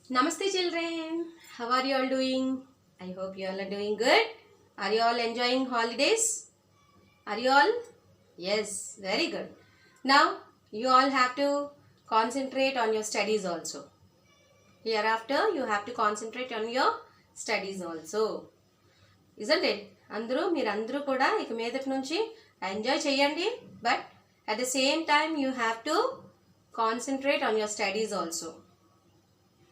Namaste children. How are you all doing? I hope you all are doing good. Are you all enjoying holidays? Are you all? Yes, very good. Now you all have to concentrate on your studies also. Hereafter you have to concentrate on your studies also. Isn't it? మీరందరూ కూడా ఇక మీదటి నుంచి enjoy చేయండి, but at the same time you have to concentrate on your studies also.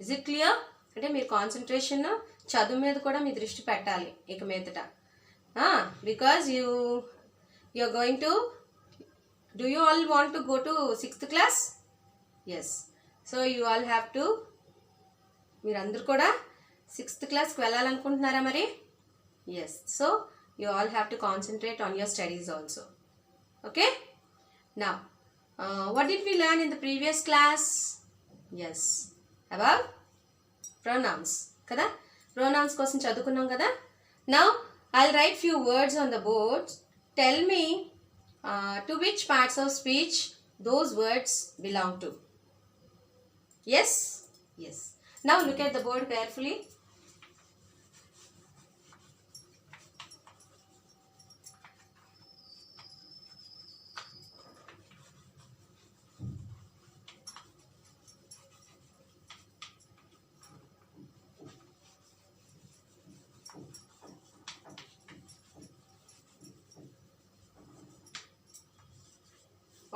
Is it clear? అంటే మీరు concentration చదువు మీద కూడా మీ దృష్టి పెట్టాలి ఇక మీదట. Because you're going to, do you all want to go to 6th class? Yes. So you all have to, మీరందరూ కూడా 6th క్లాస్కి వెళ్ళాలనుకుంటున్నారా మరి? Yes. So you all have to concentrate on your studies also. Okay? Now, what did we learn in the previous class? Yes. About pronouns. Kada? Pronouns కోసం చదువుకున్నాం కదా? Now, I'll write few words on the board. Tell me to which parts of speech those words belong to. Yes? Yes. Now look at the board carefully.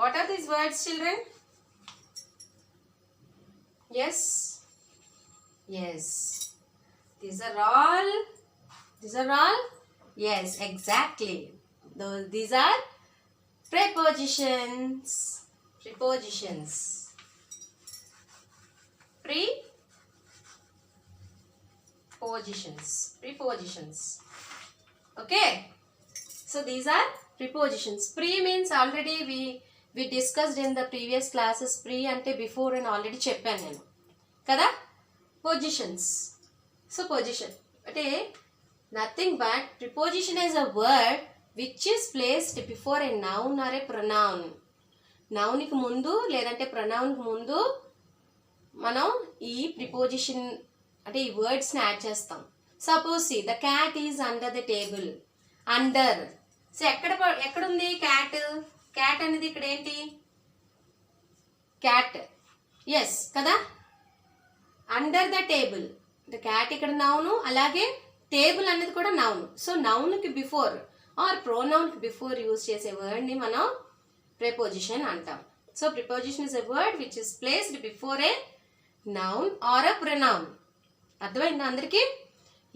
What are these words, children? Yes. Yes. These are all. Yes, exactly. These are prepositions. Prepositions. Prepositions. Okay. So these are prepositions. Pre means already we discussed in the previous classes. Pre ante before and already చెప్పాను నేను కదా. Positions. So position అంటే nothing but preposition is a word which is placed before a noun or a pronoun. noun కి ముందు లేదంటే pronoun కి ముందు మనం ఈ preposition అంటే ఈ words ని యాడ్ చేస్తాం. Suppose see the cat is under the table. Under. So ఎక్కడుంది క్యాట్? క్యాట్ అనేది ఇక్కడ ఏంటి? క్యాట్. ఎస్ కదా. Under the table. The cat ఇక్కడ నౌను, అలాగే టేబుల్ అనేది కూడా నౌను. సో నౌన్కి బిఫోర్ ఆర్ ప్రోనౌన్కి బిఫోర్ యూజ్ చేసే వర్డ్ని మనం ప్రిపోజిషన్ అంటాం. So preposition is a word which is placed before a noun or a pronoun. అర్థమైందా అందరికీ?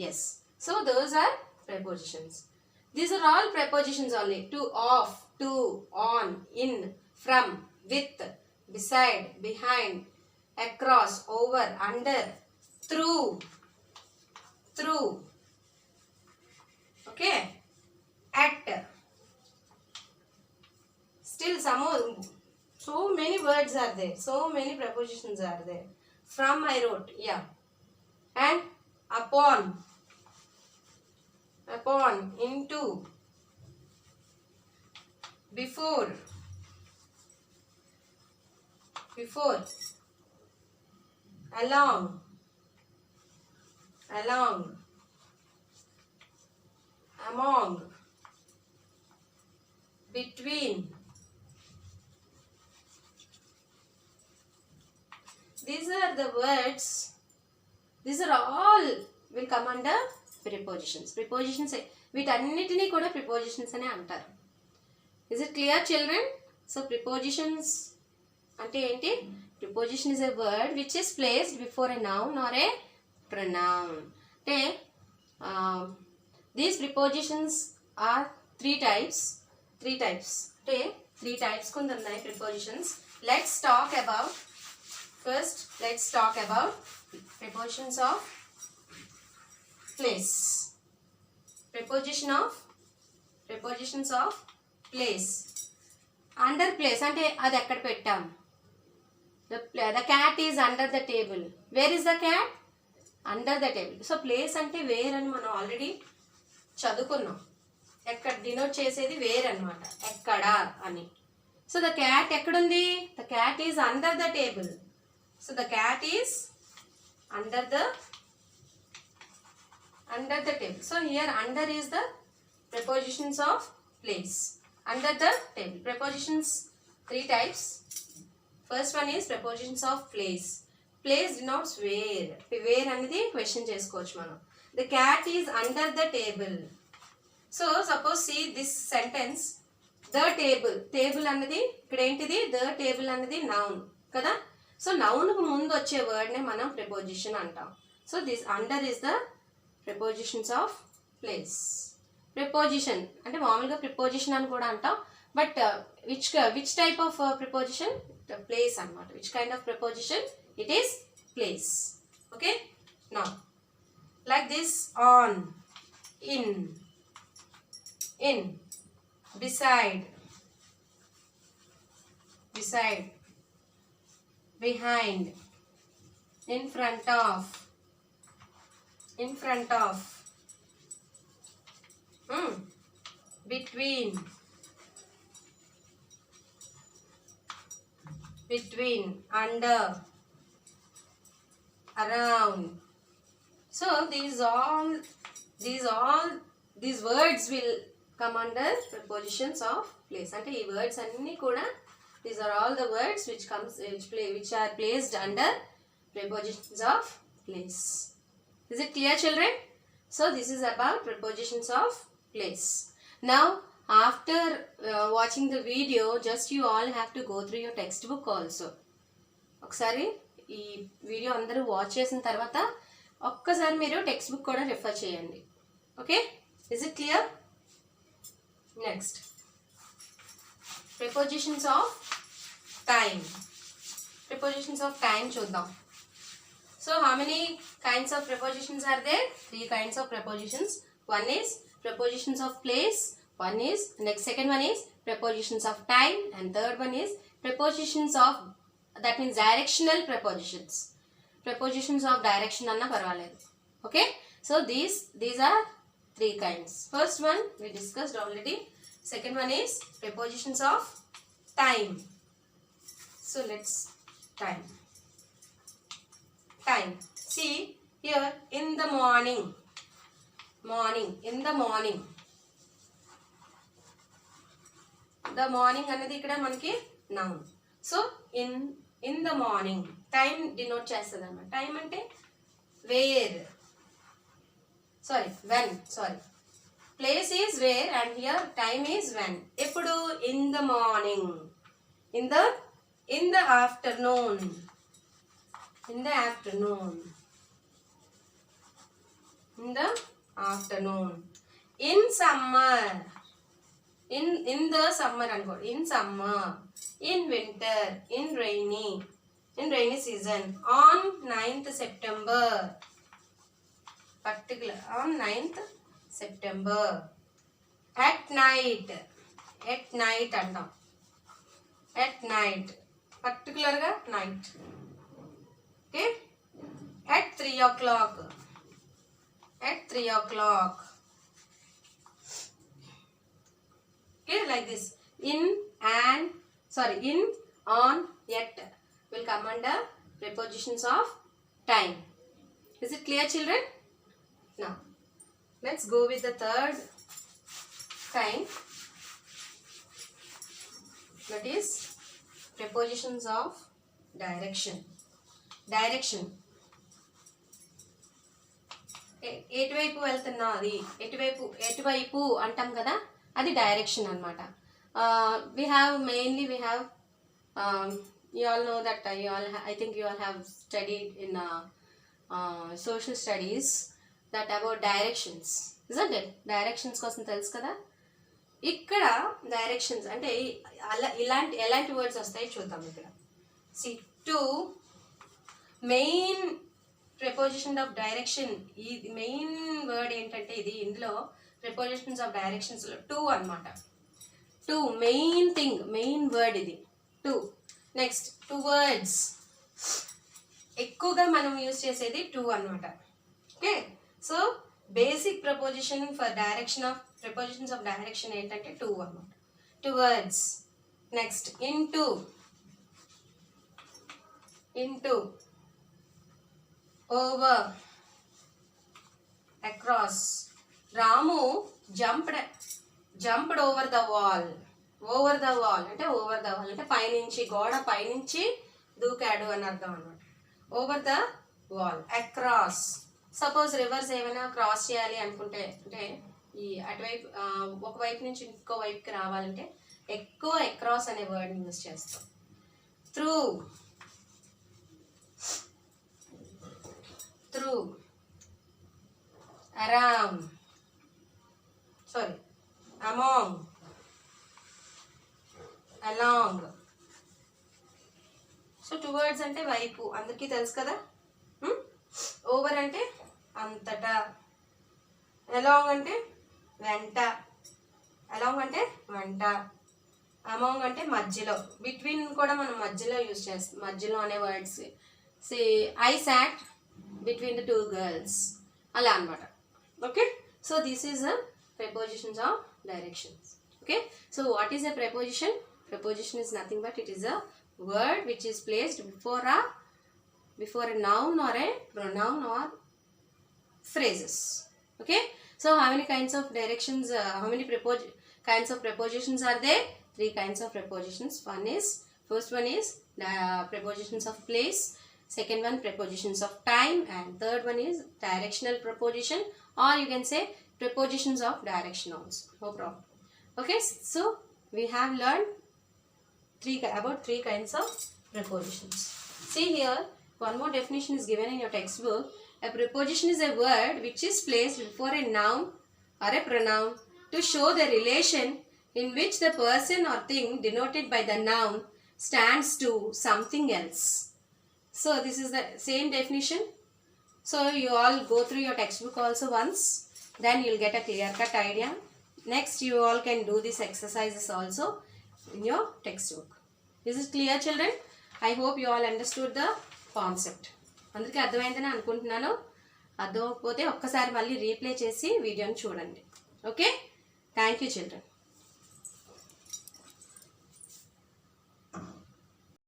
Yes. So those are prepositions. These are all prepositions only. To, of, to, on, in, from, with, beside, behind, across, over, under, through. Okay? At. Still so many words are there. So many prepositions are there. From I wrote, yeah. And upon, into, before, along, among, between. These are the words. These are all will come under prepositions. వీటన్నిటినీ కూడా prepositions అనే అంటారు. Is it clear children? So prepositions అంటే ఏంటి? Preposition is a word which is placed before a noun or a pronoun. అంటే these prepositions are three types. అంటే three types కింద ఉన్నాయి prepositions. Let's talk about prepositions of place. Prepositions of place. Under place అంటే అది ఎక్కడ పెట్టాం? The cat is under the table. Where is the cat? Under the table. So place అంటే wear అని మనం ఆల్రెడీ చదువుకున్నాం. ఎక్కడ డినోట్ చేసేది వేర్ అనమాట, ఎక్కడ అని. సో ద క్యాట్ ఎక్కడుంది? The cat is under the table. So the cat is under the table. So here under is the prepositions of place. Under the table. Prepositions 3 types. First one is prepositions of place. Place denotes where. Where అనేది question చేసుకోవచ్చు మనం. The cat is under the table. So suppose see this sentence. The table. Table అనేది ఇక్కడ ఏంటిది? The table అనేది noun కదా? So noun కు ముందు వచ్చే word నే మనం preposition అంటాం. So this under is the prepositions of place. Preposition అంటే మామూలుగా preposition అని కూడా అంటాం. But which type of preposition? The place అన్నమాట. Which kind of preposition? It is place. Okay? Now, like this, on, in, beside, behind, in front of, between, under, around. So these words will come under prepositions of place. Ante ee words anni kuda, these are all the words which are placed under prepositions of place. Is it clear, children? So this is about prepositions of place. Now after watching the video, just you all have to go through your textbook also. ఒకసారి ఈ video అందరూ watch చేసిన తర్వాత ఒక్కసారి మీరు textbook కూడా refer చేయండి. Okay, is it clear? Next prepositions of time. Prepositions of time చూద్దాం. So how many kinds of prepositions are there? 3 kinds of prepositions. One is prepositions of place, second one is prepositions of time, and third one is prepositions of, that means directional prepositions. Prepositions of direction anna parvaledu. Okay, so these are 3 kinds. First one we discussed already. Second one is prepositions of time. So let's time. See here, in the morning, in the morning. The morning అనేది ఇక్కడ మనకి noun. So in the morning, time denote చేస్తుంది అన్నమాట. Time అంటే where, when. Place is where and here time is when. ఎప్పుడు? in the morning, in the afternoon, in the afternoon, in summer, in the summer అనుకోండి, in summer, in winter, in rainy season, on 9th September, particular on 9th September, at night అంటాం, at night, particular గా night. Okay, at 3 o'clock, okay, like this. In, on, yet will come under prepositions of time. Is it clear, children? Now let's go with the third kind, that is prepositions of direction. ఎటువైపు వెళ్తున్నా, అది ఎటువైపు అంటాం కదా, అది direction అన్నమాట. we have you all know that I think you all have studied in social studies that about directions, isn't it? Directions కోసం తెలుసు కదా. ఇక్కడ డైరెక్షన్స్ అంటే ఎలాంటి వర్డ్స్ వస్తాయి చూద్దాం. ఇక్కడ see, two main preposition of direction. ఈ మెయిన్ వర్డ్ ఏంటంటే ఇందులో prepositions of directions లో 2 అన్నమాట. 2 మెయిన్ వర్డ్ ఇది 2. నెక్స్ట్ 2 words ఎక్కువగా మనం యూజ్ చేసేది 2 అన్నమాట. Okay, so basic preposition for prepositions of direction ఏంటంటే 2 అన్నమాట. 2 words. Next into over, across. Ramu jumped over the wall. Over the wall అంటే over the wall అంటే పైనుంచి గోడ పైనుంచి దూకాడు అని అర్థం అన్నమాట. Over the wall, across. Suppose reverse ఏమైనా క్రాస్ చేయాలి అనుకుంటే అంటే ఈ అటువైపు ఒక వైపు నుంచి ఇంకో వైపుకి రావాలంటే ఎక్కువ అక్రాస్ అనే వర్డ్ని యూజ్ చేస్తాం. Through, through, around, sorry among, along. So two words అంటే వైపు అందరికీ తెలుసు కదా. ఓవర్ అంటే అంతటా, అలాంగ్ అంటే వెంట, అలాంగ్ అంటే వెంట, అమాంగ్ అంటే మధ్యలో, బిట్వీన్ కూడా మనం మధ్యలో యూజ్ చేస్తాం. మధ్యలో అనే words say I sat between the two girls అలా అనమాట. Okay, so this is the prepositions of directions. Okay, so what is a preposition? Preposition is nothing but it is a word which is placed before a noun or a pronoun or phrases. Okay, so how many kinds of directions, how many kinds of prepositions are there? Three kinds of prepositions. First one is prepositions of place, second one prepositions of time, and third one is directional preposition, or you can say prepositions of direction also. No problem. Okay, so we have learned about three kinds of prepositions. See here, one more definition is given in your textbook. A preposition is a word which is placed before a noun or a pronoun to show the relation in which the person or thing denoted by the noun stands to something else. So this is the same definition. So you all go through your textbook also once, then you'll get a clear-cut idea. Next, you all can do these exercises also in your textbook. This is clear, children? I hope you all understood the concept. అందరికీ అర్థమైందని అనుకుంటున్నాను. అర్థమైపోతే ఒక్కసారి మళ్ళీ replay చేసి వీడియోని చూడండి. Okay, thank you children.